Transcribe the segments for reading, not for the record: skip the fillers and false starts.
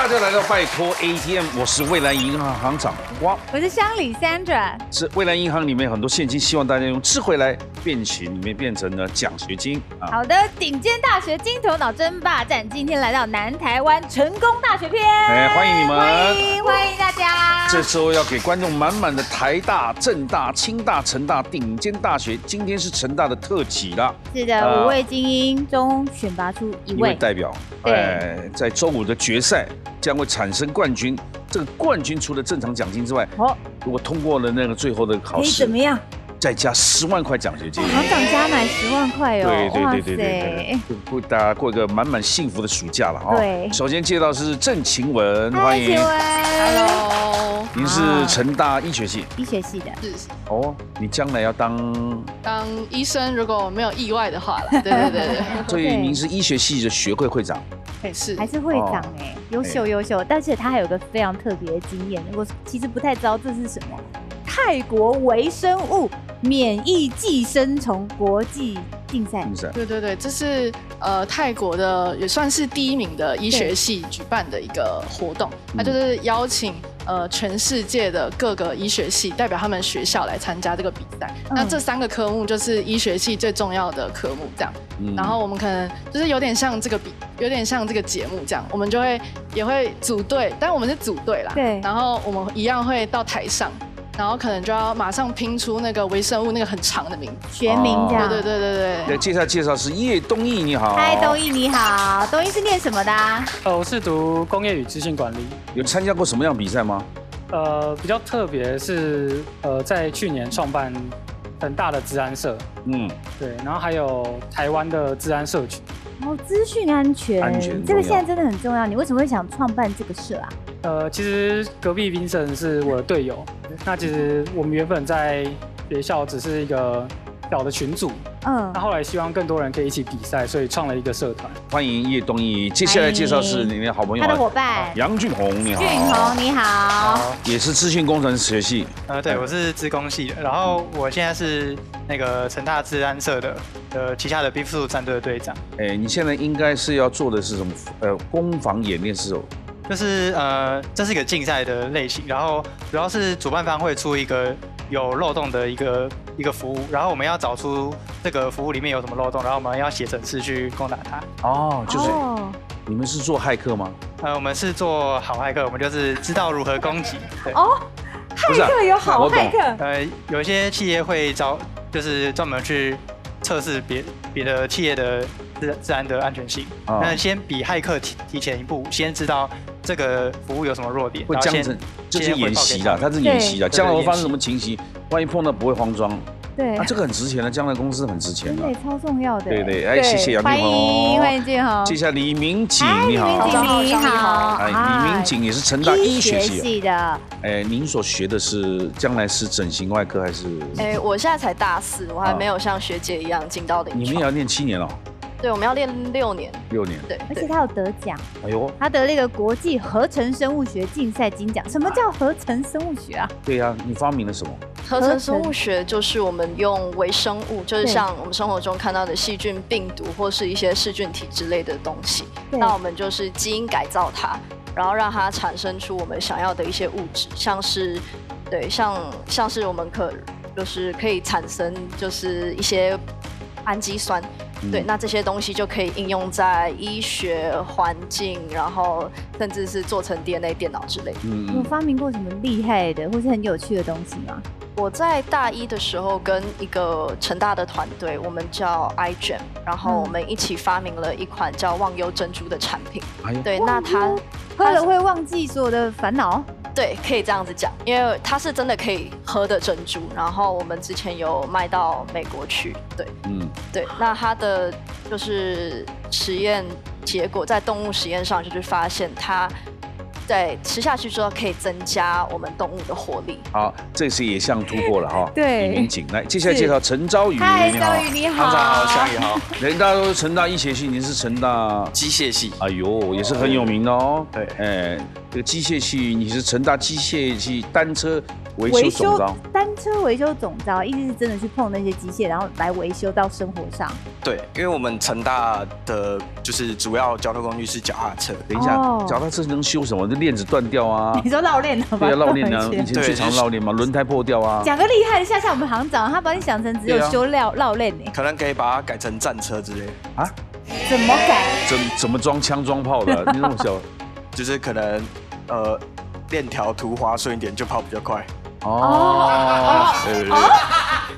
大家来到拜托 ATM， 我是未来银行行长哇，我是乡里 Sandra， 是未来银行里面很多现金，希望大家用智慧来变形，里面变成了奖学金啊。好的，顶尖大学金头脑争霸战，今天来到南台湾成功大学篇，欢迎你们，欢迎大家。这时候要给观众满满的台大、政大、清大、成大顶尖大学，今天是成大的特辑啦。是的，5位精英中选拔出一位代表，在周五的决赛将会产生冠军。这个冠军除了正常奖金之外，如果通过了那个最后的考试，可以怎么样？再加10万块奖学金，行长加买10万块哦！对，为大家过一个满满幸福的暑假了哈。对，首先介绍是郑晴雯，欢迎。晴雯 ，Hello， 您是成大医学系，医学系的。是哦，你将来要当医生，如果没有意外的话啦。对。所以您是医学系的学会会长。是还是会长哎，优秀，但是他还有个非常特别的经验，我其实不太知道这是什么。泰国微生物免疫寄生虫国际竞赛。对，这是泰国的也算是第1名的医学系举办的一个活动，它就是邀请全世界的各个医学系代表他们学校来参加这个比赛。那这3个科目就是医学系最重要的科目，这样。然后我们可能就是有点像这个节目这样，我们也会组队，但我们是组队啦。对。然后我们一样会到台上。然后可能就要马上拼出那个微生物那个很长的名字，学名这样。对。介绍是叶东义，你好。嗨，东义你好。东义是念什么的啊？我是读工业与资讯管理。有参加过什么样的比赛吗？比较特别是在去年创办很大的资安社，对，然后还有台湾的资安社群。资讯安全这个现在真的很重要。你为什么会想创办这个社啊？其实隔壁Vincent是我的队友。那其实我们原本在学校只是一个小的群组，那后来希望更多人可以一起比赛，所以创了一个社团。欢迎叶东义。接下来介绍是你的好朋友，他的伙伴杨俊宏，你好。俊宏你好，也是资讯工程学系。对，我是资工系的，然后我现在是那个成大资安社的旗下的 B-2战队的队长。你现在应该是要做的是什么？攻防演练是？就是这是一个竞赛的类型，然后主要是主办方会出一个有漏洞的一个服务，然后我们要找出这个服务里面有什么漏洞，然后我们要写程式去攻打它。就是你们是做骇客吗？我们是做好骇客，我们就是知道如何攻击。对。骇客有好骇客。有一些企业会就是专门去测试别的企业的自然的安全性。那先比骇客提前一步，先知道这个服务有什么弱点，然后就是演习啦，它是演习啦，将来会发生什么情形，万一碰到不会慌张。对，这个很值钱的，将来公司很值钱的，对，超重要的。对，谢谢杨俊宏，欢迎俊宏。接下来李明景，你好。你好。李明景也是成大医学系的。您所学的是将来是整形外科还是？我现在才大4，我还没有像学姐一样进到临床。你们也要念7年哦。对，我们要练6年。6年。对，而且他有得奖。哎呦，他得了一个国际合成生物学竞赛金奖。什么叫合成生物学啊？对呀，你发明了什么？合成生物学就是我们用微生物，就是像我们生活中看到的细菌、病毒或是一些噬菌体之类的东西。那我们就是基因改造它，然后让它产生出我们想要的一些物质，像是我们就是可以产生就是一些氨基酸。对，那这些东西就可以应用在医学环境，然后甚至是做成 DNA 电脑之类的。有发明过什么厉害的或是很有趣的东西吗？我在大1的时候跟一个成大的团队，我们叫 iGEM， 然后我们一起发明了一款叫忘忧珍珠的产品。对，那它喝了会忘记所有的烦恼。对，可以这样子讲，因为它是真的可以喝的珍珠，然后我们之前有卖到美国去，对，那它的就是实验结果在动物实验上就是发现它在吃下去之后可以增加我们动物的活力。好，这次也像突破了哈。对，李明景来，接下来介绍陈昭宇，嗨，昭宇你好，行长好，香宇好。人大都是成大医学系，您是成大机械系。哎呦，也是很有名的哦。对，这个机械系你是成大机械系单车维修总招，单车维修总招，意思是真的去碰那些机械，然后来维修到生活上。对，因为我们成大的就是主要交通工具是脚踏车。等一下，脚踏车能修什么？这链子断掉啊？你说绕链的吗？对啊，绕链啊，以前最常绕链嘛，轮胎破掉啊。讲个厉害的，像我们行长，他把你想成只有修绕链呢。可能可以把它改成战车之类的啊？怎么改？怎么装枪装炮的？你那么小，就是可能链条涂滑顺一点，就跑比较快。对。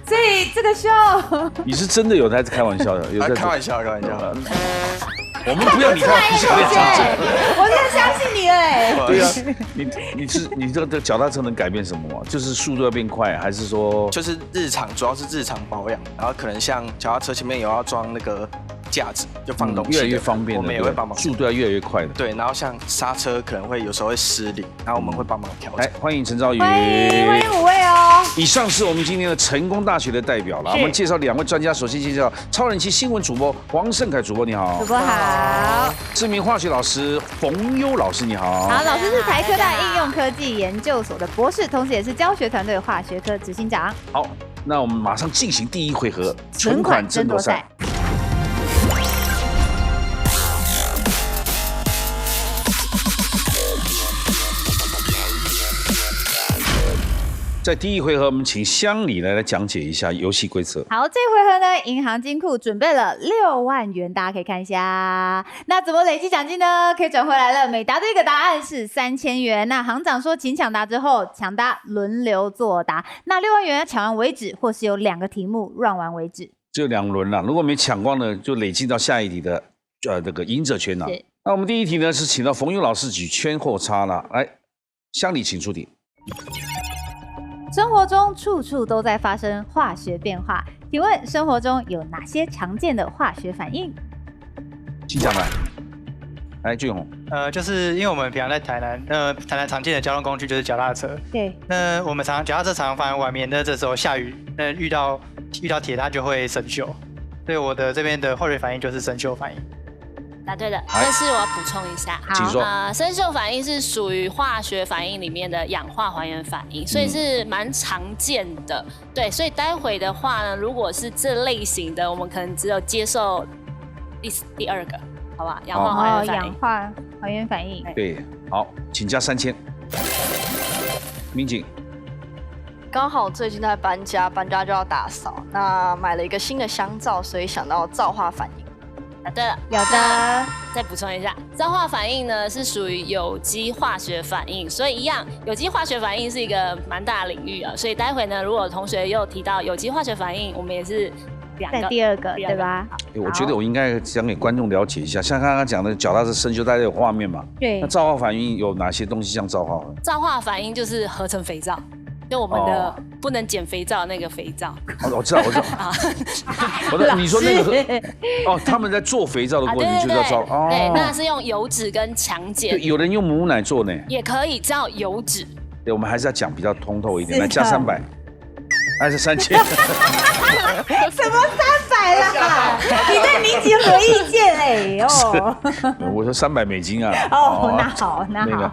所以这个需要你是真的有还是开玩笑的？有在开玩笑。我们不要你开玩笑，我真的相信你了。对啊，你这个脚踏车能改变什么吗？就是速度要变快，还是说就是主要是日常保养，然后可能像脚踏车前面有要装那个架子，就放东西，越来越方便，我们也会帮忙，速度要越来越快的。对，然后像刹车可能会有时候会失灵，然后我们会帮忙调整。欢迎陈昭宇，欢迎5位哦。以上是我们今天的成功大学的代表了。我们介绍2位专家，首先介绍超人气新闻主播黄盛凯主播，你好。主播好。知名化学老师冯优老师，你好。好，老师是台科大应用科技研究所的博士，同时也是教学团队化学科执行长。好，那我们马上进行第1回合存款争夺赛。在第1回合，我们请乡里来讲解一下游戏规则。好，这回合呢，银行金库准备了6万元，大家可以看一下。那怎么累积奖金呢？可以转回来了，每答对一个答案是3000元。那行长说，请抢答之后，抢答轮流作答。那6万元抢完为止，或是有2个题目run完为止。只有2轮了，如果没抢光呢，就累积到下一题的这个赢者圈了。那我们第1题呢是请到冯优老师举圈或叉了，来，乡里请出题。生活中处处都在发生化学变化，请问生活中有哪些常见的化学反应？请讲来。来，俊宏。就是因为我们平常在台南，台南常见的交通工具就是脚踏车。对。那我们脚踏车常常放在外面，那这时候下雨，那遇到铁它就会生锈，所以我的这边的化学反应就是生锈反应。答对了，但是我要补充一下，请说。生锈反应是属于化学反应里面的氧化还原反应，所以是蛮常见的。对，所以待会的话呢，如果是这类型的，我们可能只有接受第2个，好吧？氧化还原反应。氧化还原反应。对，好，请加3000。民警。刚好最近在搬家就要打扫，那买了一个新的香皂，所以想到皂化反应。答对了，有的。再补充一下，皂化反应呢是属于有机化学反应，所以一样，有机化学反应是一个蛮大的领域啊。所以待会呢，如果同学又提到有机化学反应，我们也是在第2个，对吧？我觉得我应该讲给观众了解一下，像刚刚讲的脚踏车生锈，大家有画面嘛？对。那皂化反应有哪些东西像皂化？皂化反应就是合成肥皂。就我们的不能减肥皂那个肥皂，我知道。你说那个他们在做肥皂的过程就叫皂。对，那是用油脂跟强碱。有人用母奶做呢，也可以，只要油脂。对，我们还是要讲比较通透一点，来加300，还是3000？什么300啦？你对民警有意见我说300美金啊。那好。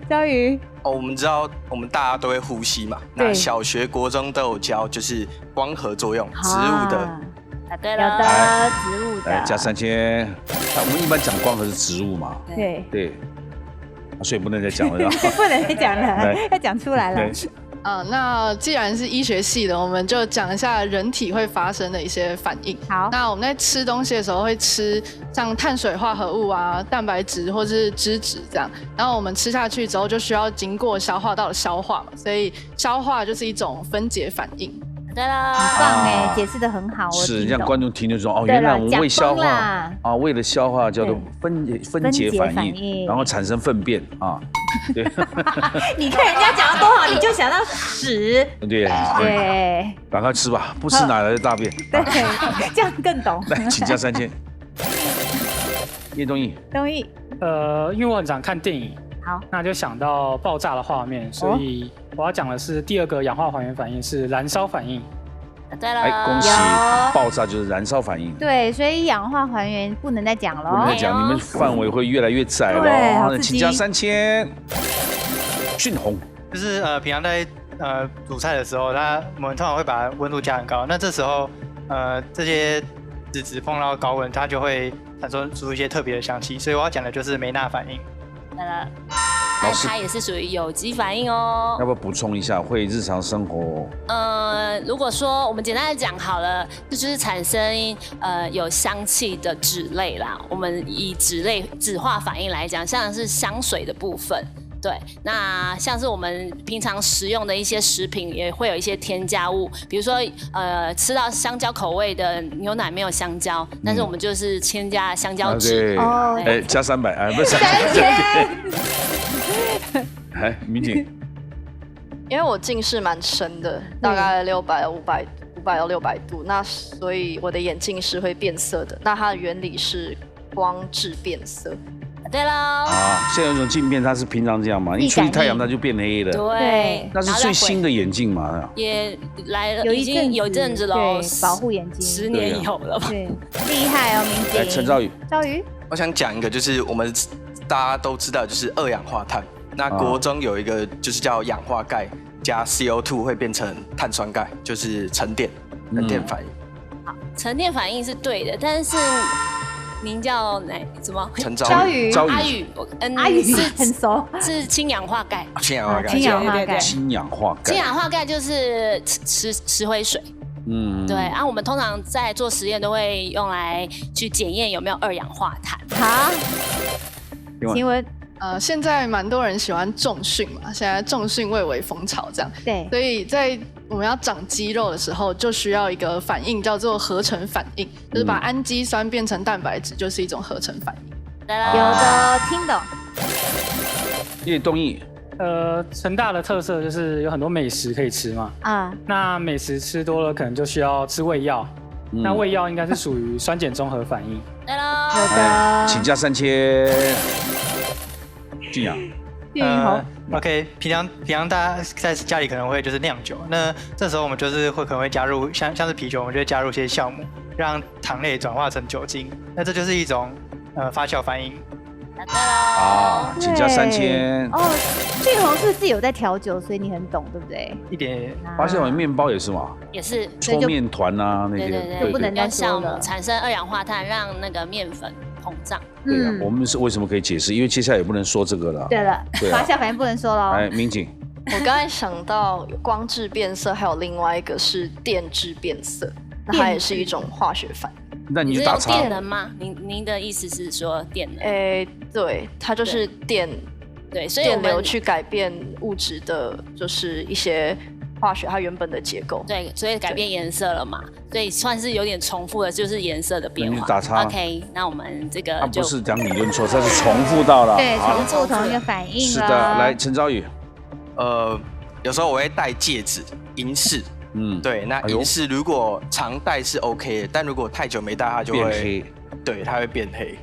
赵宇。我们知道我们大家都会呼吸嘛，那小学、国中都有教，就是光合作用，植物的。答对了。有的，植物的。来加3000。我们一般讲光合是植物嘛？对。所以不能再讲了。不能再讲了，要讲出来了。那既然是医学系的，我们就讲一下人体会发生的一些反应。好，那我们在吃东西的时候会吃像碳水化合物啊、蛋白质或是脂质这样，然后我们吃下去之后就需要经过消化道的消化嘛，所以消化就是一种分解反应。对了，很棒哎，解释得很好。是让观众听就说原来我们为消化为了消化叫做分解反应，然后产生粪便啊。对，你看人家讲的多好，你就想到屎。对，赶快吃吧，不吃哪来的大便？对，这样更懂。来，请加3000。叶东义。因为我很常看电影，好，那就想到爆炸的画面，所以我要讲的是第2个氧化还原反应是燃烧反应。对了，恭喜，爆炸就是燃烧反应。对，所以氧化还原不能再讲了。不能再讲，你们范围会越来越窄了。请加3000。俊宏。就是平常在煮菜的时候，我们通常会把温度加很高，那这时候这些脂质碰到高温，它就会产生出一些特别的香气，所以我要讲的就是梅纳反应。它也是属于有机反应哦。要不要补充一下？会日常生活？如果说我们简单的讲好了，这就是产生有香气的酯类啦。我们以酯化反应来讲，像是香水的部分。对，那像是我们平常食用的一些食品，也会有一些添加物，比如说吃到香蕉口味的牛奶没有香蕉，但是我们就是添加香蕉酯。加300，不是3000。哎，民警，因为我近视蛮深的，大概500到600度，那所以我的眼镜是会变色的。那它的原理是光致变色。对喽。现在有一种镜片，它是平常这样嘛，一出去太阳它就变黑了。对，那是最新的眼镜嘛。也来了，已经有阵子喽，保护眼睛10年以后了吧？对，厉害哦，民警。来，陈兆宇。兆宇，我想讲一个，就是我们大家都知道，就是2氧化碳。那国中有一个就是叫氧化钙加 CO2 会变成碳酸钙，就是沉淀反应。好，沉淀反应是对的，但是。您叫什么？陈兆宇。阿宇，阿宇是很熟，是氢氧化钙。氢氧化钙。氢氧化钙。氢氧化钙就是石灰水。对啊，我们通常在做实验都会用来去检验有没有2氧化碳。好，请问。现在蛮多人喜欢重训嘛，现在重训蔚为风潮，这样。对。所以在我们要长肌肉的时候，就需要一个反应叫做合成反应，就是把氨基酸变成蛋白质，就是一种合成反应。有的听懂。叶东义。成大的特色就是有很多美食可以吃嘛。那美食吃多了，可能就需要吃胃药。那胃药应该是属于酸碱中和反应。对喽。有的。请加3000。俊阳，OK， 平常大家在家里可能会就是酿酒，那这时候我们就是可能会加入像是啤酒，我们就会加入一些酵母，让糖类转化成酒精，那这就是一种发酵反应。请加3000。俊宏是不是有在调酒，所以你很懂，对不对？一点。发现面包也是嘛？也是。搓面团啊那些，对，不能再酵母产生2氧化碳，让那个面粉膨胀。对啊，我们是为什么可以解释？因为接下来也不能说这个了。对了，发酵反应不能说了。哎，民警，我刚才想到光致变色，还有另外一个是电致变色，那它也是一种化学反应。那你就打叉。电能吗？您的意思是说电能？对，它就是电，对，所以电流去改变物质的，就是一些化学它原本的结构。对，所以改变颜色了嘛，所以算是有点重复的，就是颜色的变化。你打叉。OK， 那我们这个就不是讲理论错，它是重复到了。对，重复同一个反应。是的，来陈昭宇。有时候我会戴戒指，银饰。对，那银饰如果常戴是 OK 的，但如果太久没戴，它就会变黑。对，它会变黑。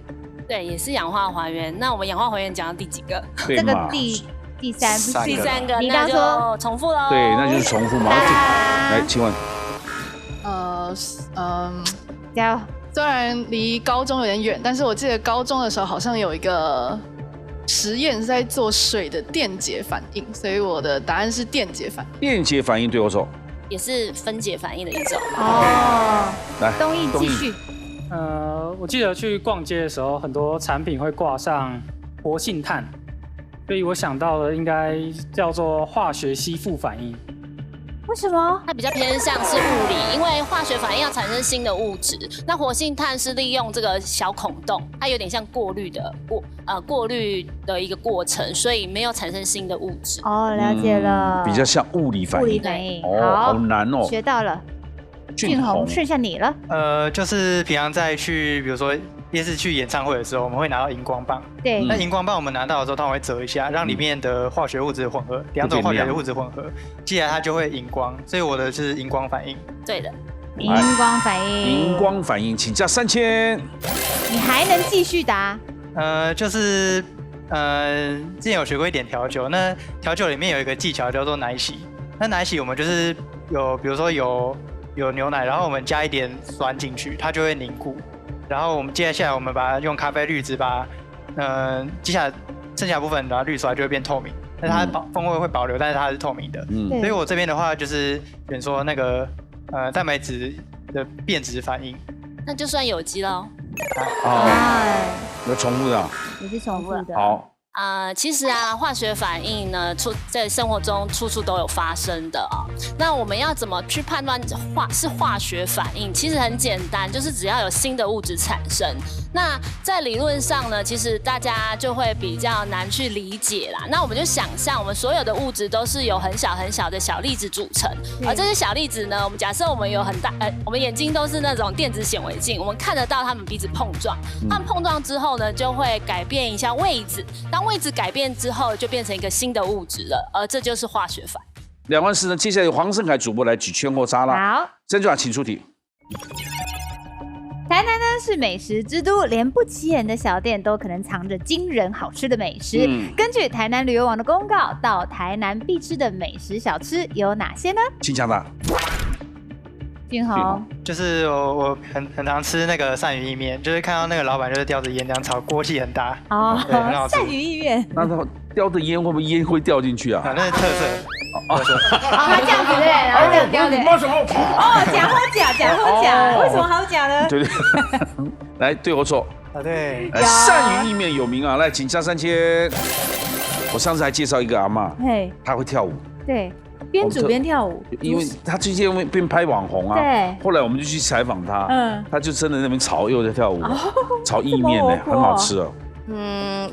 对，也是氧化还原。那我们氧化还原讲到第几个？这个第3个。你刚说重复喽。对，那就是重复嘛。来，请问。加油。虽然离高中有点远，但是我记得高中的时候好像有一个实验是在做水的电解反应，所以我的答案是电解反应。电解反应对我错。也是分解反应的一种。来，东义继续。我记得去逛街的时候，很多产品会挂上活性炭，所以我想到的应该叫做化学吸附反应。为什么？它比较偏向是物理，因为化学反应要产生新的物质，那活性炭是利用这个小孔洞，它有点像过滤的一个过程，所以没有产生新的物质。了解了。比较像物理反应。物理反应。好难哦。学到了。俊宏，剩下你了。就是平常在去，比如说夜市去演唱会的时候，我们会拿到荧光棒。对。那荧光棒我们拿到的时候，它会折一下，让里面的化学物质混合，2种化学物质混合，接下来它就会荧光。所以我的是荧光反应。对的。荧光反应。荧光反应，请加3000。你还能继续答？就是之前有学过一点调酒，那调酒里面有一个技巧叫做奶洗。那奶洗我们就是比如说有牛奶，然后我们加一点酸进去，它就会凝固。然后我们接下来我们把它用咖啡滤纸把接下来剩下的部分把它滤出来，就会变透明。但是它风味会保留，但是它是透明的。所以我这边的话就是选说那个蛋白质的变质反应，那就算有机喽。有重复的，也是重复的。好。其实啊，化学反应呢，在生活中处处都有发生的啊。那我们要怎么去判断是化学反应？其实很简单，就是只要有新的物质产生。那在理论上呢，其实大家就会比较难去理解啦。那我们就想象，我们所有的物质都是由很小很小的小粒子组成，而这些小粒子呢，我们假设我们有我们眼睛都是那种电子显微镜，我们看得到它们彼此碰撞。它们碰撞之后呢，就会改变一下位置。当位置改变之后，就变成一个新的物质了，而这就是化学反应。2万4呢，接下来由黄胜凯主播来举圈或叉啦。好，曾俊华，请出题。台南呢是美食之都，连不起眼的小店都可能藏着惊人好吃的美食。根据台南旅游网的公告，到台南必吃的美食小吃有哪些呢？请抢答。俊宏，就是我很常吃那个鳝鱼意面，就是看到那个老板就是叼着烟这样炒，锅气很大，对，很好吃。鳝鱼意面，那他叼的烟会不会烟会掉进去啊？那是特色。他这样子对，然后这样叼的。假后假，为什么好假呢？对，来对或错？对。来，鳝鱼意面有名啊，来，请加3000。我上次还介绍一个阿嬷，她会跳舞。对。边煮边跳舞，因为他最近边拍网红啊，对。后来我们就去采访他，他就真的在那边炒，又在跳舞，炒意面呢，很好吃哦。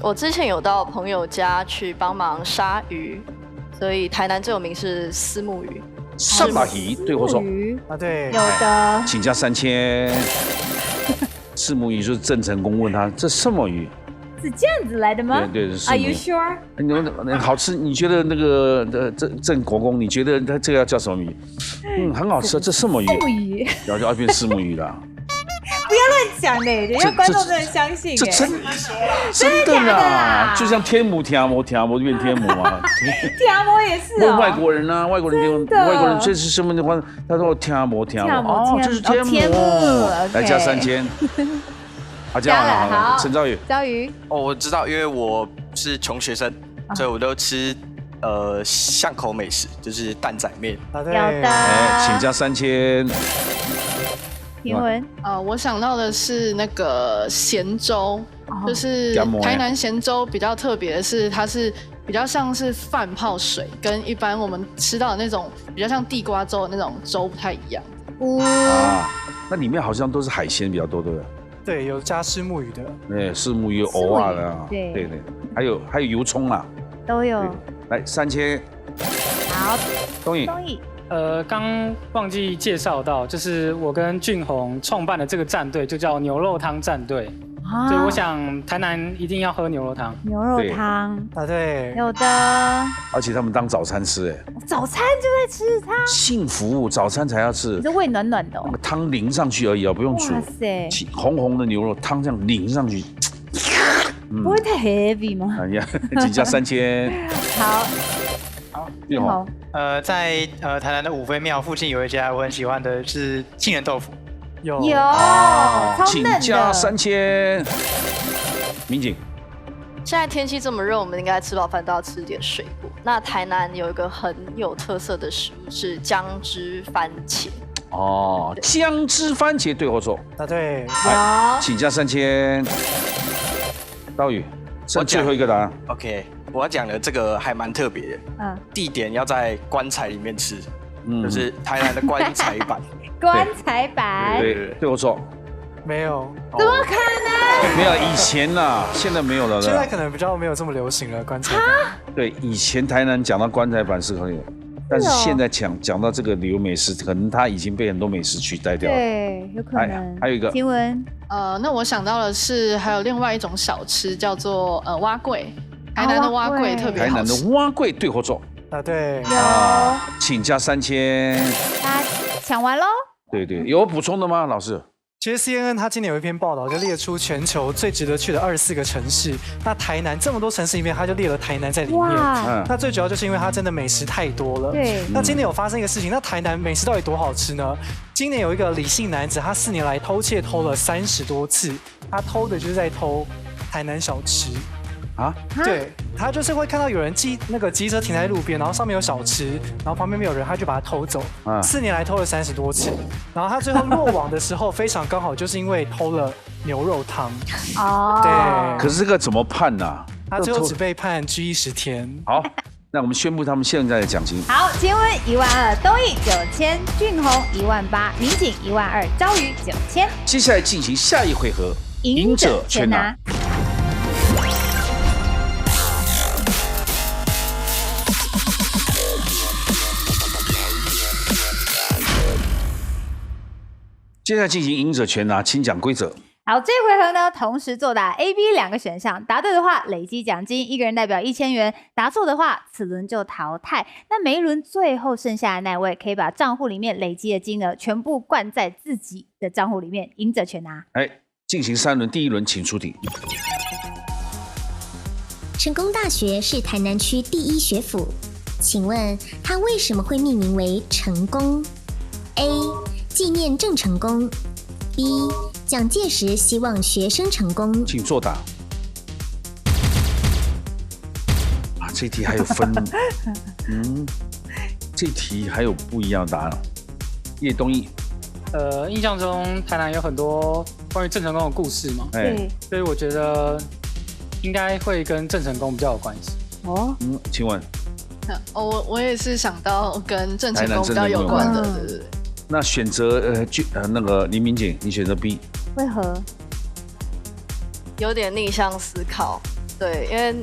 我之前有到朋友家去帮忙杀鱼，所以台南最有名是虱目鱼。虱目鱼对或错？对，有的。请加3000。虱目鱼就是郑成功问他这什么鱼？是这样子来的吗？对，是。 Are you sure？ 好吃？你觉得那个郑国公，你觉得他这个要叫什么鱼？很好吃，这什么鱼？虱目鱼，然后就要变虱目鱼了。不要乱讲嘞，人家观众真的相信。这真的啦，就像天母就变天母啊。天母也是哦。外国人啊，外国人这是什么的话？他说天母，哦，这是天母。来加3000。好，这样了。陈昭宇，我知道，因为我是穷学生，所以我都吃巷口美食，就是蛋仔面。有的。请加3000。评文，我想到的是那个咸粥，就是台南咸粥比较特别的是，它是比较像是饭泡水，跟一般我们吃到的那种比较像地瓜粥的那种粥不太一样。那里面好像都是海鲜比较多，对不对？对，有加虱目鱼的。对，虱目鱼、藕啊的，对，还有油葱啊，都有。来3000。好，东义。刚忘记介绍到，就是我跟俊宏创办的这个战队，就叫牛肉汤战队。所以我想台南一定要喝牛肉汤。牛肉汤对，有的。而且他们当早餐吃，早餐就在吃它。幸福，早餐才要吃。你这胃暖暖的。那个汤淋上去而已，不用煮。哇塞，红红的牛肉汤这样淋上去，不会太 heavy 吗？哎呀，请加3000。好。俊宏，在台南的五妃庙附近有一家我很喜欢的是杏仁豆腐，有，超请加3000。民警，现在天气这么热，我们应该吃饱饭都要吃点水果。那台南有一个很有特色的食物是姜汁番茄。姜汁番茄对或错？对，请加3000。刀宇，剩最后一个答案。OK。我要讲的这个还蛮特别的，地点要在棺材里面吃，就是台南的棺材板。棺材板，对我错，没有，怎么可能？没有，以前啦，现在没有了。现在可能比较没有这么流行了，棺材板。对，以前台南讲到棺材板是可以，但是现在讲到这个旅游美食，可能它已经被很多美食取代掉了。对，有可能。还有一个新闻，那我想到的是还有另外一种小吃叫做蛙桂。台南的蛙桂特别好吃。台南的蛙桂对或错？对。有。请加3000。大家抢完喽。对，有补充的吗，老师？其实 CNN 它今年有一篇报道，就列出全球最值得去的24个城市。那台南这么多城市里面，它就列了台南在里面。那最主要就是因为它真的美食太多了。对。那今年有发生一个事情，那台南美食到底多好吃呢？今年有一个李姓男子，他4年来偷窃偷了30多次，他偷的就是在偷台南小吃。啊？对，他就是会看到有人那个机车停在路边，然后上面有小吃，然后旁边没有人，他就把它偷走。4年来偷了30多次，然后他最后落网的时候非常刚好，就是因为偷了牛肉汤。哦，对。可是这个怎么判呢？他最后只被判拘役10天。好，那我们宣布他们现在的奖金。好，秦文12000，东义9000，俊宏18000，民警12000，朝宇9000。接下来进行下一回合，赢者全拿。接下来进行赢者全拿，请讲规则。好，这回合呢，同时作答 A、B 2个选项，答对的话累积奖金，一个人代表1000元；答错的话，此轮就淘汰。那每一轮最后剩下的那位，可以把账户里面累积的金额全部灌在自己的账户里面，赢者全拿。进行3轮，第一轮请出题。成功大学是台南区第1学府，请问它为什么会命名为成功 ？A. 纪念郑成功 B. 蒋介石希望学生成功，请作答。这题还有分，这题还有不一样的答案。叶东义，印象中台南有很多关于郑成功的故事嘛，所以我觉得应该会跟郑成功比较有关系。请问？我也是想到跟郑成功比较有关的，对。那选择那个林民警，你选择 B， 为何？有点逆向思考，对，因为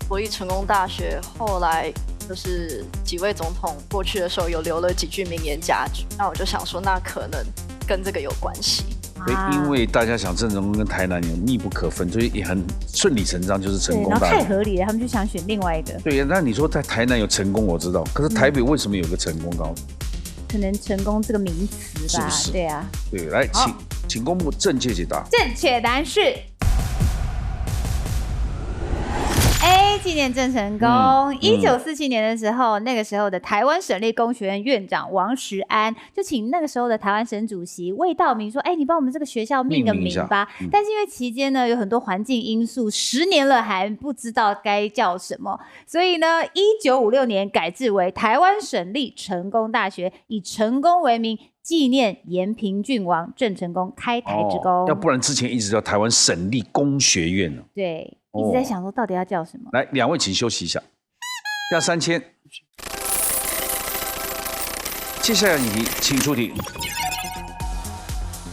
国立成功大学后来就是几位总统过去的时候有留了几句名言佳句，那我就想说，那可能跟这个有关系。对，因为大家想郑成功跟台南有密不可分，所以也很顺理成章，就是成功大学。然后太合理了，他们就想选另外一个。对呀，那你说在台南有成功，我知道，可是台北为什么有个成功高？可能成功这个名词吧，是不是？对啊。对，来，请公布正确解答。正确答案是 A， 纪念郑成功。1947年的时候，那个时候的台湾省立工学院院长王石安就请那个时候的台湾省主席魏道明说：“你帮我们这个学校命个名吧。”但是因为期间呢有很多环境因素，10年了还不知道该叫什么，所以呢1956年改制为台湾省立成功大学，以成功为名，纪念延平郡王郑成功开台之功。要不然之前一直叫台湾省立工学院呢。对。一直在想说到底要叫什么。来，2位请休息一下，要3000。接下来你请出题。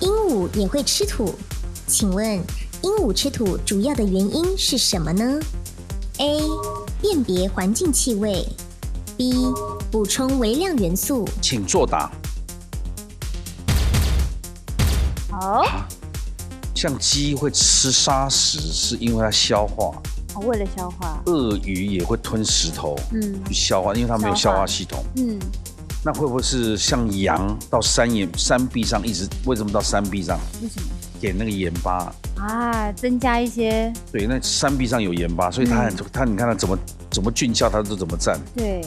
鹦鹉也会吃土，请问鹦鹉吃土主要的原因是什么呢 ？A. 辨别环境气味 B. 补充微量元素，请作答。好。像鸡会吃砂石，是因为它消化。为了消化。鳄鱼也会吞石头，去消化，因为它没有消化系统。那会不会是像羊到山壁上一直？为什么到山壁上？为什么？点那个盐巴啊，增加一些。对，那山壁上有盐巴，所以它你看它怎么俊俏，它都怎么站。对。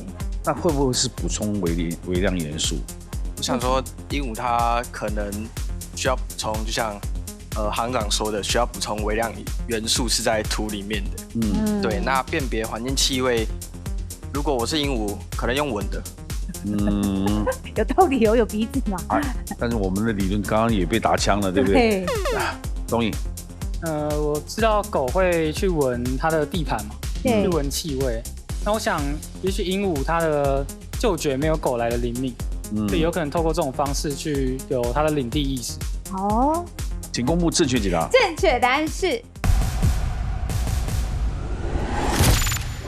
那会不会是补充微量元素？我想说，鹦鹉它可能需要补充，就像。行长说的，需要补充微量元素是在土里面的。对。那辨别环境气味，如果我是鹦鹉，可能用闻的。有道理，有鼻子嘛。但是我们的理论刚刚也被打枪了，对不对？东颖。我知道狗会去闻它的地盘嘛，去闻气味。那我想，也许鹦鹉它的嗅觉没有狗来的灵敏，所以有可能透过这种方式去有它的领地意识。请公布正确解答。正确答案是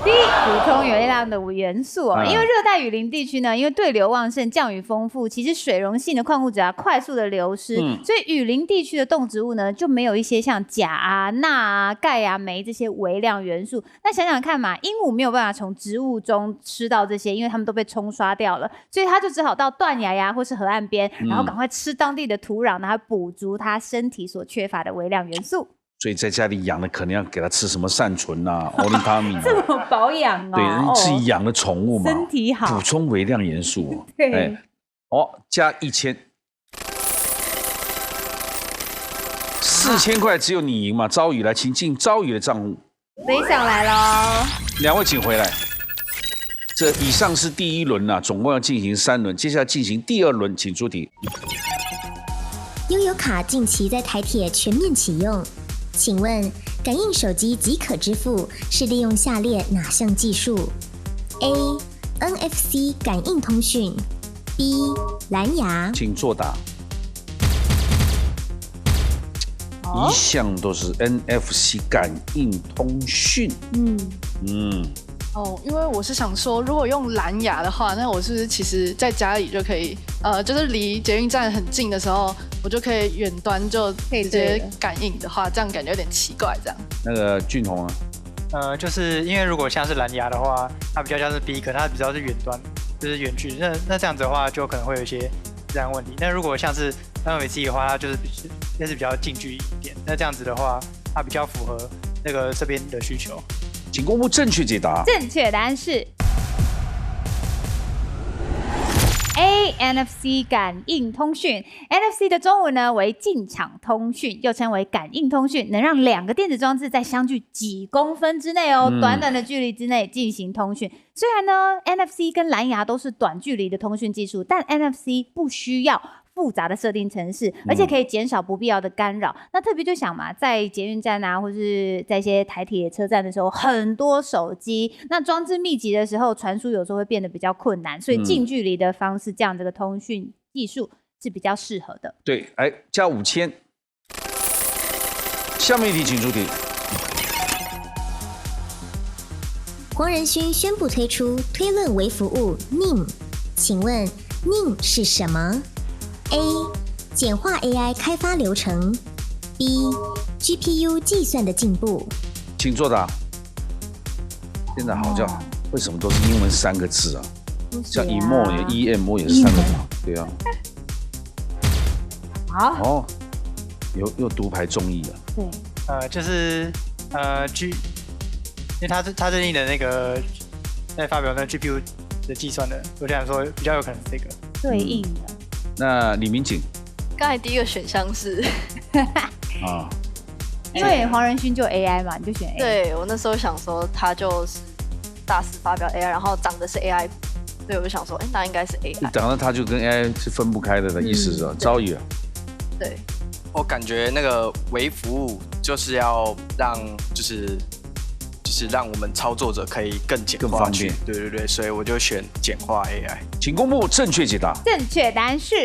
B， 补充微量的元素因为热带雨林地区呢，因为对流旺盛、降雨丰富，其实水溶性的矿物质快速的流失，所以雨林地区的动植物呢就没有一些像钾啊、钠啊、钙啊、镁这些微量元素。那想想看嘛，鹦鹉没有办法从植物中吃到这些，因为它们都被冲刷掉了，所以它就只好到断崖呀或是河岸边，然后赶快吃当地的土壤，然后补足它身体所缺乏的微量元素。所以在家里养的可能要给它吃什么善存啊、欧利他命这么保养对，自己养的宠物嘛，身体好，补充微量元素。对，加1000。4000块只有你赢嘛？朝宇来，请进朝宇的账户。飞上来喽！2位请回来。这以上是第1轮总共要进行3轮，接下来进行第2轮，请出题。悠游卡近期在台铁全面启用，请问感应手机即可支付是利用下列哪项技术 ？A.NFC 感应通讯 B. 蓝牙。请作答。一向都是 NFC 感应通讯。因为我是想说，如果用蓝牙的话，那我是不是其实在家里就可以，就是离捷运站很近的时候，我就可以远端就直接感应的话，这样感觉有点奇怪。这样。那个俊宏啊，就是因为如果像是蓝牙的话，它比较像是 B， 可能它比较是远端，就是远距。那这样子的话，就可能会有一些自然问题。但如果像是 NFC 的话，它就是比较近距离一点。那这样子的话，它比较符合那个这边的需求。请公布正确解答。正确答案是 A NFC 感应通讯。NFC 的中文呢为进场通讯，又称为感应通讯，能让2个电子装置在相距几公分之内短短的距离之内进行通讯。虽然呢 NFC 跟蓝牙都是短距离的通讯技术，但 NFC 不需要复杂的设定程式，而且可以减少不必要的干扰。那特别就想嘛，在捷运站或是在一些台铁车站的时候，很多手机，那装置密集的时候，传输有时候会变得比较困难，所以近距离的方式，这样这个通讯技术是比较适合的。对，来加5000。下面一题，请出题。黄仁勋宣布推出推论微服务 NIM， 请问 NIM 是什么？A. 简化 AI 开发流程 B. GPU 计算的进步。请作答。现在好像为什么都是英文3个字啊？像 EMO 也是3个字，对啊。好。又独排众议了。对。就是因为他最近的那个在发表那 GPU 的计算的，我想说比较有可能是这个对应的。那李明景，刚才第一个选项是因为黄仁勋就 AI 嘛，你就选 AI。对，我那时候想说他就是大肆发表 AI， 然后长得是 AI， 所以我就想说，那应该是 AI。长得他就跟 AI 是分不开的意思是吧？招宇啊。对，我感觉那个微服务就是要让就是让我们操作者可以更简化、更方便。对，所以我就选简化 AI。请公布正确解答。正确答案是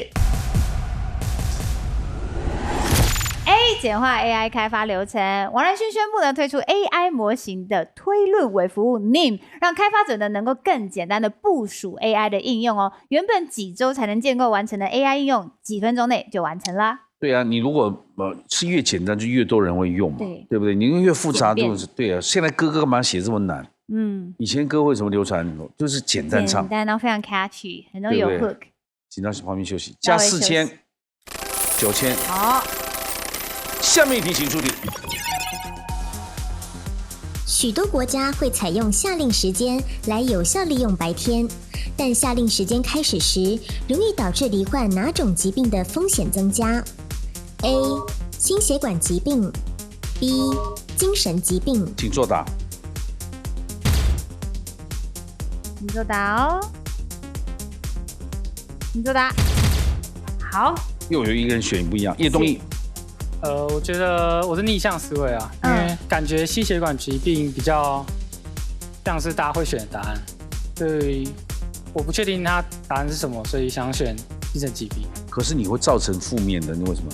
A 简化 AI 开发流程。王仁勋宣布呢推出 AI 模型的推论微服务 NIM， 让开发者呢能够更简单的部署 AI 的应用原本几周才能建构完成的 AI 应用，几分钟内就完成啦。对啊，你如果是越简单，就越多人会用嘛，对不对？你越复杂就是对啊。现在歌干嘛写这么难？以前歌为什么流传？就是简单唱，简单然后非常 catchy， 很容易有 hook。请到旁边休息，加4000、9000。好，下面一题请出题。许多国家会采用夏令时间来有效利用白天，但夏令时间开始时，容易导致罹患哪种疾病的风险增加 ？A. 心血管疾病 B. 精神疾病。请作答。你作答你作答。好。又有一个人选不一样，叶东义。我觉得我是逆向思维啊，因为感觉心血管疾病比较像是大家会选的答案，所以我不确定他答案是什么，所以想选精神疾病。可是你会造成负面的，你为什么？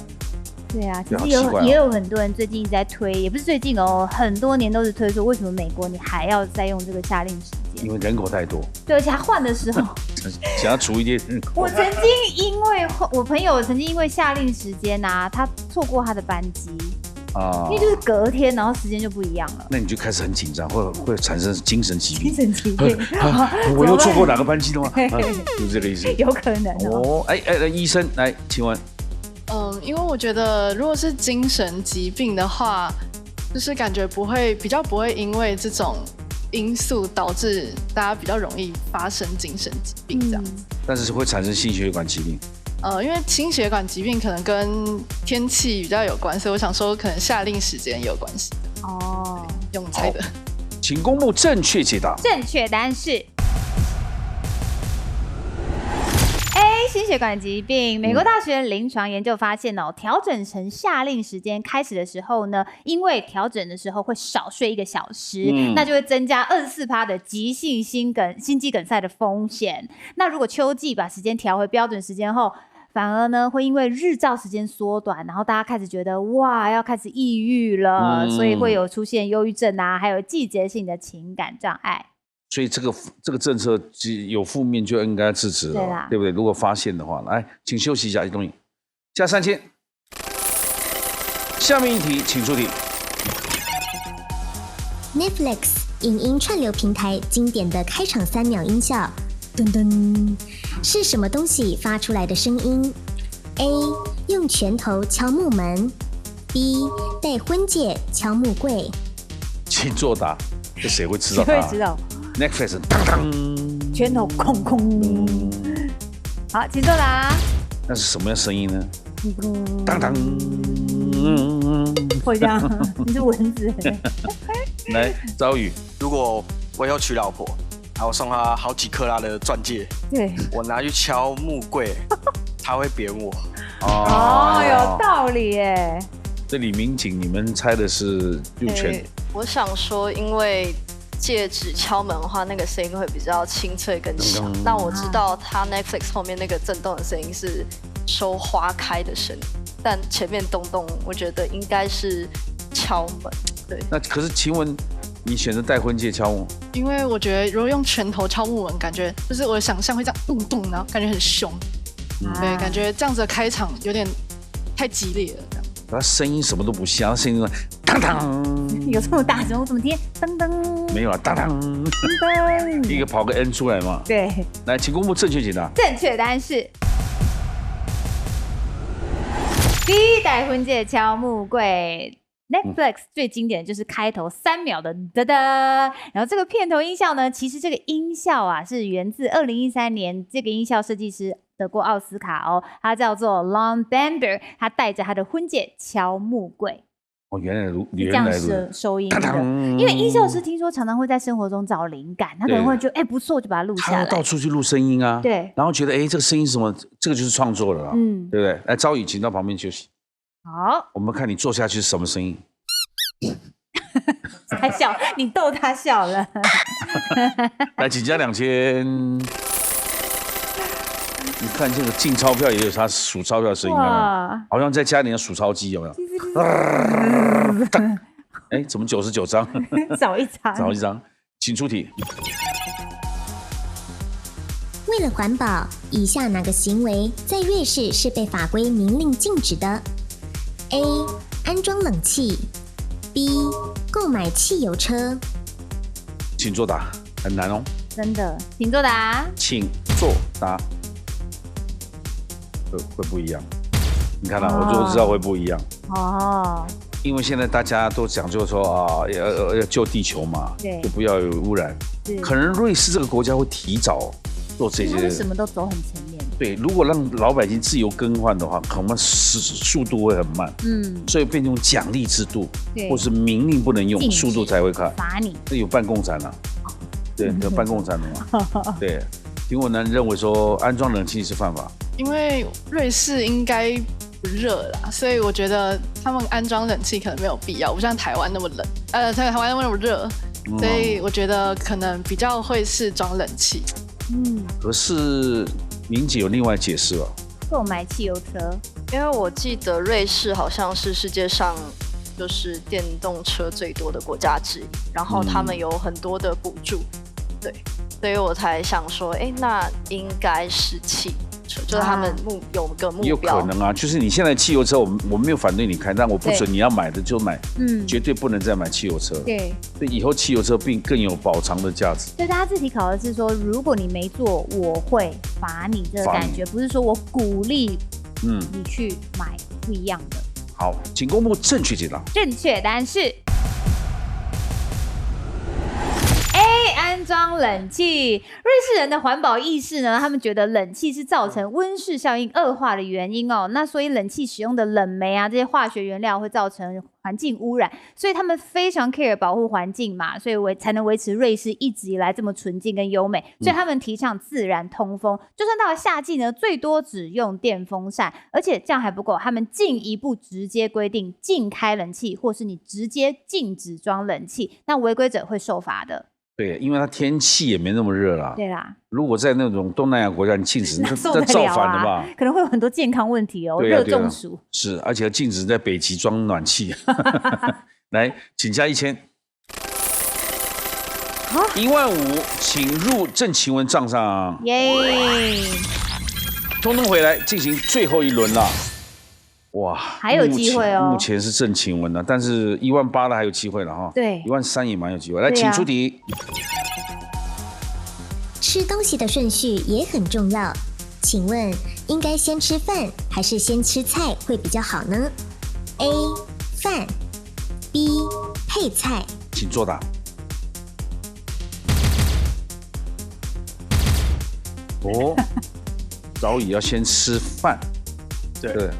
对啊，其实也有很多人最近一直在推，也不是最近很多年都是推说，为什么美国你还要再用这个夏令时间？因为人口太多。对，而且他换的时候，想要除一点人口。我朋友曾经因为夏令时间他错过他的班机因为就是隔天，然后时间就不一样了。那你就开始很紧张，会产生精神疾病。精神疾病，我又错过哪个班机了吗？就是这个意思。有可能医生来，请问。因为我觉得如果是精神疾病的话，就是感觉比较不会因为这种因素导致大家比较容易发生精神疾病这样子。但是会产生心血管疾病。因为心血管疾病可能跟天气比较有关，所以我想说可能夏令时间也有关系。用猜的。请公布正确解答。正确答案是 心血管疾病。美国大学临床研究发现调整成下令时间开始的时候呢，因为调整的时候会少睡1个小时，那就会增加24%的急性心肌梗塞的风险。那如果秋季把时间调回标准时间后，反而呢会因为日照时间缩短，然后大家开始觉得哇要开始抑郁了，所以会有出现忧郁症啊，还有季节性的情感障碍。所以这个政策有负面就应该制止了， 对不对？如果发现的话，来，请休息一下，东影加3000。下面一题，请出题。Netflix 影音串流平台经典的开场3秒音效，噔噔，是什么东西发出来的声音 ？A. 用拳头敲木门 ，B. 戴婚戒敲木柜。请作答，这谁会知道？谁会知道？ Netflix 当当，拳头空空。好，请作答。那是什么样声音呢？当当，会这样？你是蚊子。来，朝宇，如果我要娶老婆，然后送她好几克拉的钻戒，对，我拿去敲木柜，她会扁我。哦，有道理耶。这李民警，你们猜的是右拳？我想说，因为戒指敲门的话，那个声音会比较清脆跟响。那我知道它 Netflix 后面那个震动的声音是收花开的声音，但前面咚咚，我觉得应该是敲门。对。那可是，请问你选择戴婚戒敲门？因为我觉得如果用拳头敲木门，感觉就是我的想象会这样咚咚，然后感觉很凶。对，感觉这样子的开场有点太激烈了。它声音什么都不像，它声音当当。有这么大声？我怎么听？噔噔。没有啊，当当。噔。一个跑个 N 出来嘛。对。来，请公布正确解答。正确答案是 B. 戴婚戒敲木柜。Netflix 最经典的就是开头3秒的哒哒，然后这个片头音效呢，其实这个音效啊是源自2013年，这个音效设计师得过奥斯卡哦，他叫做 Lon Bender， 他戴着他的婚戒敲木柜。哦，原来这样收音的，因为音效师听说常常会在生活中找灵感，他可能会觉得不错，就把它录下来。他到处去录声音啊，对，然后觉得这个声音是什么，这个就是创作了啦，对不对？来，朝宇，请到旁边休息。好，我们看你做下去是什么声音。他笑，你逗他笑了。来，请加2000。你看这个进钞票也有他数钞票的声音啊，好像在家里的数钞机有没有？怎么99张？少一张，少一张，请出题。为了环保，以下哪个行为在瑞士是被法规明令禁止的 ？A. 安装冷气 B. 购买汽油车。请作答，很难哦。真的，请作答。请作答。会不一样，你看到我就知道会不一样哦。因为现在大家都讲究说要救地球嘛，就不要有污染。可能瑞士这个国家会提早做这些，什么都走很前面。对，如果让老百姓自由更换的话，可能速度会很慢。所以变成奖励制度，或是明令不能用，速度才会快。罚你。这有办共产啊？对，有办共产的嘛？对。听我呢认为说安装冷气是犯法，因为瑞士应该不热啦，所以我觉得他们安装冷气可能没有必要，不像台湾那么冷，台湾那么热，所以我觉得可能比较会是装冷气。可是明姐有另外解释哦，购买汽油车，因为我记得瑞士好像是世界上就是电动车最多的国家之一，然后他们有很多的补助，对。所以我才想说，那应该是汽油车，就是他们有个目标。有可能啊，就是你现在汽油车，我没有反对你开，但我不准你要买的就买，绝对不能再买汽油车。对，所以以后汽油车更有保障的价值。所以大家自己考的是说，如果你没做，我会罚你这个感觉，不是说我鼓励你去买不一样的。好，请公布正确解答。正确答案是。安安装冷气。瑞士人的环保意识呢，他们觉得冷气是造成温室效应恶化的原因哦。那所以冷气使用的冷媒啊，这些化学原料会造成环境污染，所以他们非常 care 保护环境嘛，所以才能维持瑞士一直以来这么纯净跟优美。所以他们提倡自然通风，就算到了夏季呢，最多只用电风扇，而且这样还不够，他们进一步直接规定禁开冷气，或是你直接禁止装冷气，那违规者会受罚的。对，因为它天气也没那么热啦。对啦，如果在那种东南亚国家，你禁止，那造反了吧？可能会有很多健康问题哦，热中暑。是，而且禁止在北极装暖气。来，请加1000。15000，请入郑晴雯账上。耶！通通回来进行最后一轮了。哇，还有机会哦！目前是郑晴雯的，但是18000的还有机会了哈。对，13000也蛮有机会。来，请出题。吃东西的顺序也很重要，请问应该先吃饭还是先吃菜会比较好呢 ？A. 饭 B. 配菜。请作答。哦，早已要先吃饭。对。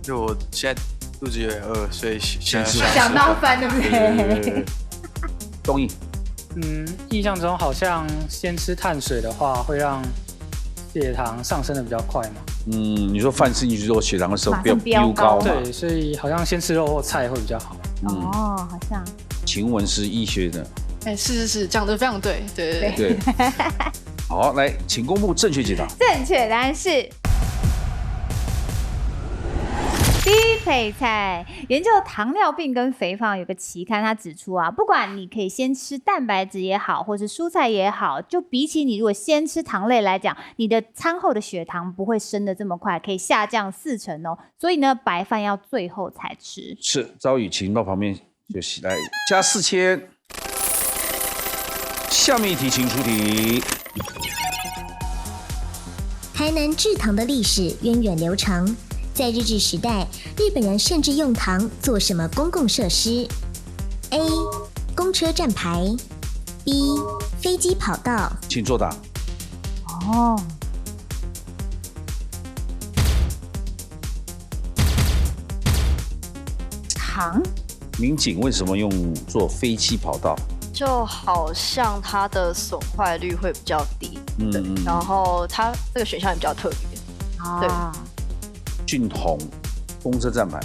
就我现在肚子有点饿，所以想到饭对不对？东义，印象中好像先吃碳水的话，会让血糖上升的比较快嘛。你说饭吃进去之后，血糖的时候飙高嘛？对，所以好像先吃肉或菜会比较好。哦，好像。晴雯是医学的。是，讲得非常对，对。好，来，请公布正确解答。正确答案是。低配菜。研究糖尿病跟肥胖有个期刊，它指出啊，不管你可以先吃蛋白质也好，或是蔬菜也好，就比起你如果先吃糖类来讲，你的餐后的血糖不会升得这么快，可以下降40%哦。所以呢，白饭要最后才吃。是，朝宇，请到旁边休息。来，加4000。下面一题，请出题。台南制糖的历史源远流长。在日治时代，日本人甚至用糖做什么公共设施 ？A. 公车站牌 B. 飞机跑道。请作答。哦，糖。民警为什么用做飞机跑道？就好像它的损坏率会比较低，然后它这个选项也比较特别，对。俊宏，公车站牌。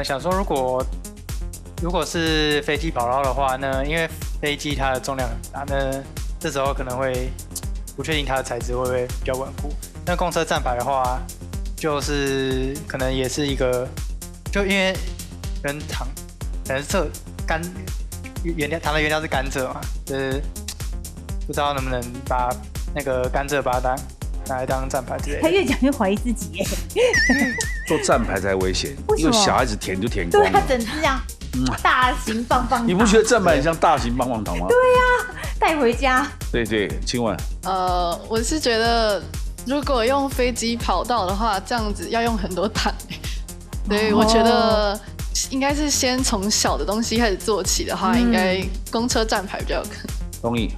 想说如果是飞机跑道的话呢，因为飞机它的重量很大，那这时候可能会不确定它的材质会不会比较稳固。那公车站牌的话，就是可能也是一个，就因为跟糖，可能是糖的原料是甘蔗嘛，就是不知道能不能把那个甘蔗把它拿来当站牌之类的。他越讲越怀疑自己耶。做站牌才危险，因为小孩子舔就舔光了。对，他整只这样大型棒棒糖。你不觉得站牌很像大型棒棒糖吗？对呀，带回家。对，请问。我是觉得如果用飞机跑道的话，这样子要用很多糖，所以我觉得应该是先从小的东西开始做起的话，应该公车站牌比较有可能。同意。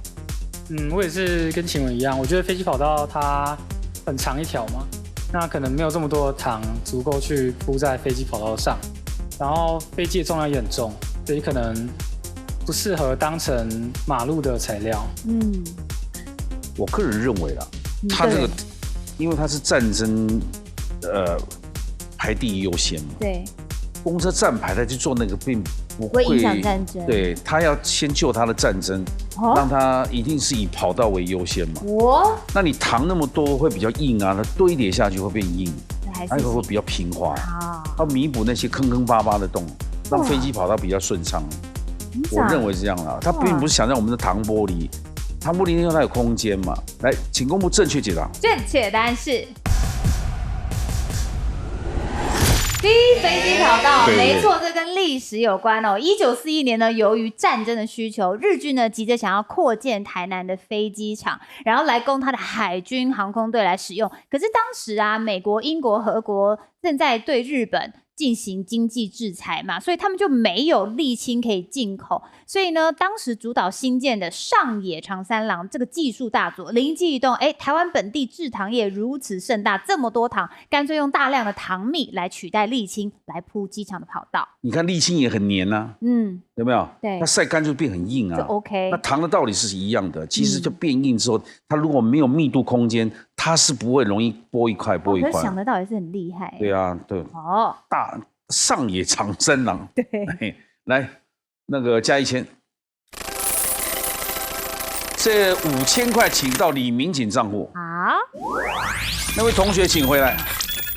我也是跟晴雯一样，我觉得飞机跑道它很长一条嘛，那可能没有这么多的糖足够去铺在飞机跑道上，然后飞机的重量也很重，所以可能不适合当成马路的材料。我个人认为啦，它这个因为它是战争，排第一优先嘛。对。公车站牌，他去做那个并不会影响战争。对，他要先救他的战争，让他一定是以跑道为优先嘛。那你糖那么多会比较硬啊，它堆叠下去会变硬，它会比较平滑，要弥补那些坑坑巴巴的洞，让飞机跑道比较顺畅。我认为是这样啦，它并不是想让我们的糖玻璃，糖玻璃因为它有空间嘛。来，请公布正确解答。正确答案是。低飞机跑道，没错，这跟历史有关哦。1941年呢，由于战争的需求，日军呢急着想要扩建台南的飞机场，然后来供他的海军航空队来使用。可是当时啊，美国、英国、俄国正在对日本进行经济制裁嘛，所以他们就没有沥青可以进口。所以呢，当时主导新建的上野长三郎这个技术大作，灵机一动，台湾本地制糖业如此盛大，这么多糖，干脆用大量的糖蜜来取代沥青，来铺机场的跑道。你看沥青也很黏啊，有没有？对，它晒干就变很硬啊。就 OK。那糖的道理是一样的，其实就变硬之后，它如果没有密度空间，它是不会容易剥一块剥一块。可是想得到也是很厉害。对啊，对。大上野长三郎。对。来，那个加1000。这5000块请到李民警账户。好。那位同学请回来。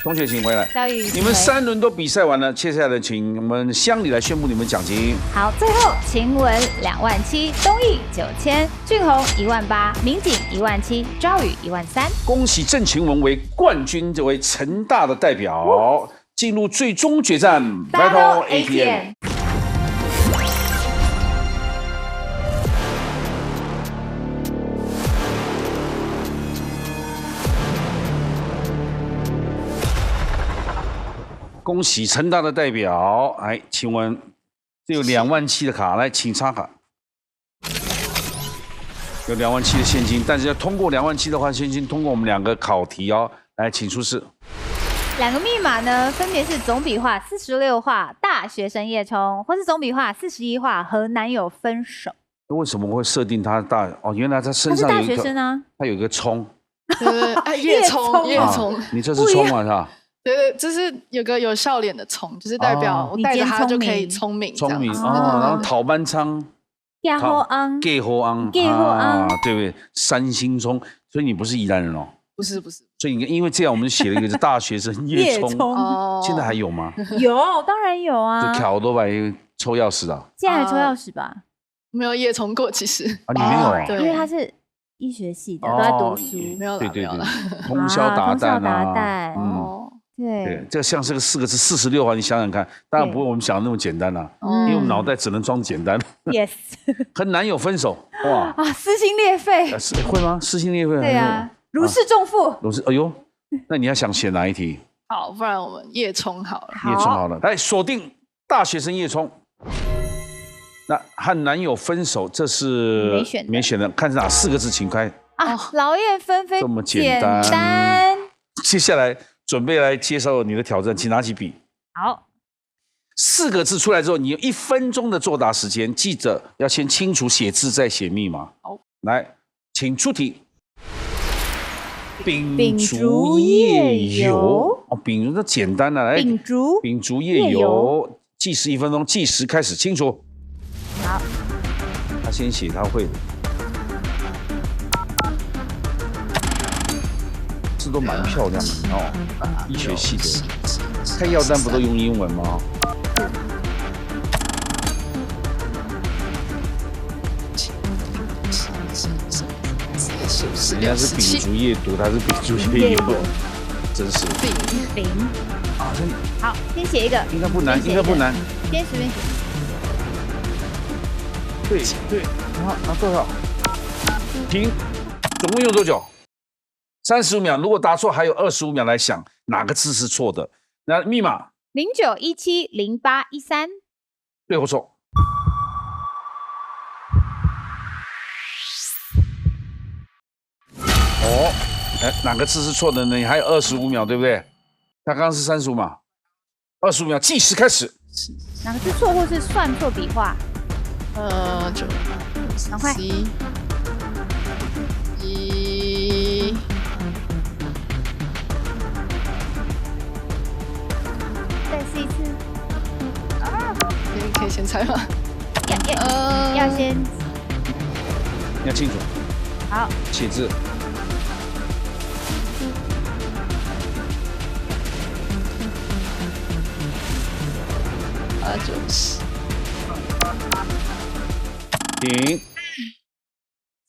同学请回来。你们3轮都比赛完了，接下来请我们乡里来宣布你们奖金。好，最后晴雯27000，东义9000，俊宏18000，民警17000，赵宇13000。恭喜郑晴雯为冠军，这位成大的代表进入最终决战 Battle ATM。恭喜成大的代表，来，请问这有27000的卡，来，请插卡。有27000的现金，但是要通过27000的话，先通过我们2个考题哦。来，请出示。2个密码呢，分别是总笔画46画大学生叶冲，或是总笔画41画和男友分手。为什么会设定他原来他身上有一个，他是大学生啊，他有一个冲。叶冲，你这是冲嘛，是吧？对，就是有笑脸的聪，就是代表我带着他就可以聪明，聪明然后讨班仓，嫁好安，嫁好安，对不对？3星冲，所以你不是宜兰人哦？不是，所以你因为这样，我们就写了一个大学生叶冲，现在还有吗？有，当然有啊。就挑多把抽钥匙啊？现在还抽钥匙吧？没有叶冲过，其实你没有啊？因为他是医学系的，都在读书，没有对，通宵达旦啊，对，这像是个4个字46啊，你想想看，当然不会我们想的那么简单啦，因为我们脑袋只能装简单。Yes， 和男友分手，哇撕心裂肺，会吗？撕心裂肺？对啊，如释重负。哎呦，那你要想写哪一题？好，不然我们叶冲好了。叶冲好了，来锁定大学生叶冲。那和男友分手，这是没选的，看是哪4个字，请开。劳燕分飞，这么简单。接下来准备来接受你的挑战，请拿起笔。好，4个字出来之后，你有1分钟的作答时间，记着要先清楚写字，再写密码。好，来，请出题。秉烛夜游，秉烛这简单了，来，秉烛夜游，计时1分钟，计时开始，清楚。好，他先写他会的。字都蛮漂亮的哦，医学系的，开药单不都用英文吗？人家是秉烛夜读，他是秉烛夜游，真是。丙好，先写一个，应该不难，应该不难。先随便写。对，拿多少？停，总共用多久？35秒，如果答错还有25秒来想哪个字是错的。那密码09170813，对或错？哪个字是错的呢？你还有25秒，对不对？他刚刚是35秒，25秒，计时开始。哪个字错或是算错笔画？赶快。再试一次。可以先猜吗？要先。你要清楚。好。写字。就是停。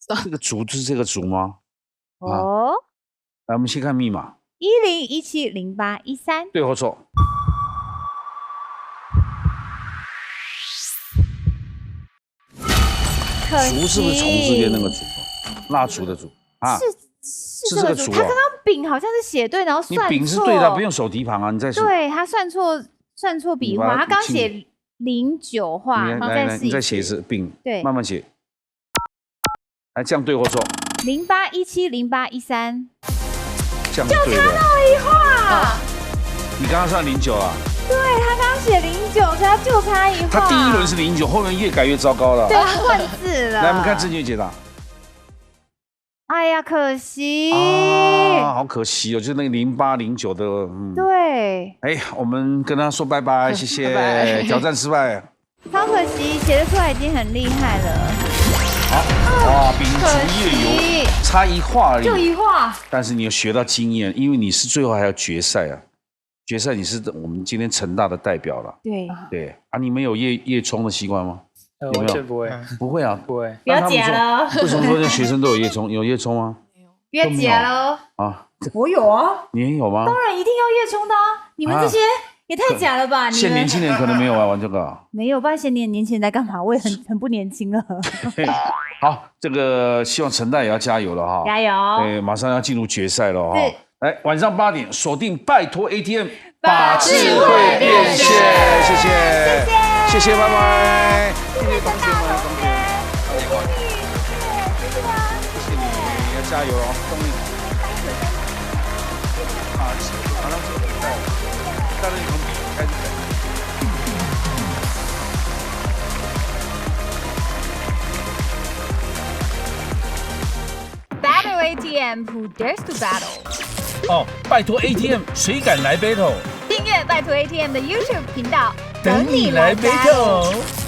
这个竹是这个竹吗？来，我们先看密码。10170813，对或错？竹是不是虫字边那个竹？蜡烛的烛啊？是这个竹。他刚刚丙好像是写对，然后算错。你丙是对的，不用手提旁啊，你再说。对他算错算错笔画，他刚写09画，你再写一次，并对，慢慢写。来，这样对或错？08170813，这样就差那一画。你刚刚算09啊？对，他刚写09，所以他就差一画。他第一轮是09，后面越改越糟糕了。对，换字了。来，我们看正确解答。哎呀，可惜啊，好可惜哦，就是那个08、09的，对。哎，我们跟他说拜拜，谢谢，挑战失败。超可惜，写得出来已经很厉害了。好，哇，秉烛夜游，差一画而已，就一画。但是你有学到经验，因为你是最后还有决赛啊。决赛你是我们今天成大的代表了。对啊，你们有夜冲的习惯吗？完全不会，不会啊，不会。不要假了。为什么说学生都有夜冲？有夜冲吗？不要假了啊！我有啊，你也有吗？当然一定要夜冲的啊！你们这些也太假了吧！现年轻人可能没有玩这个。没有，不然现年轻人在干嘛？我也很不年轻了。好，这个希望成大也要加油了哈！加油！对，马上要进入决赛了哈！来，晚上8点锁定拜托 ATM， 把智慧变现，谢谢，拜拜，谢谢同学们，谢谢你，要加油哦，动力好，马上就比赛，带着你们比开始比。Battle ATM, who dares to battle？ 哦，拜托 ATM， 谁敢来 battle？ 订阅拜托 ATM 的 YouTube 频道，等你来 battle。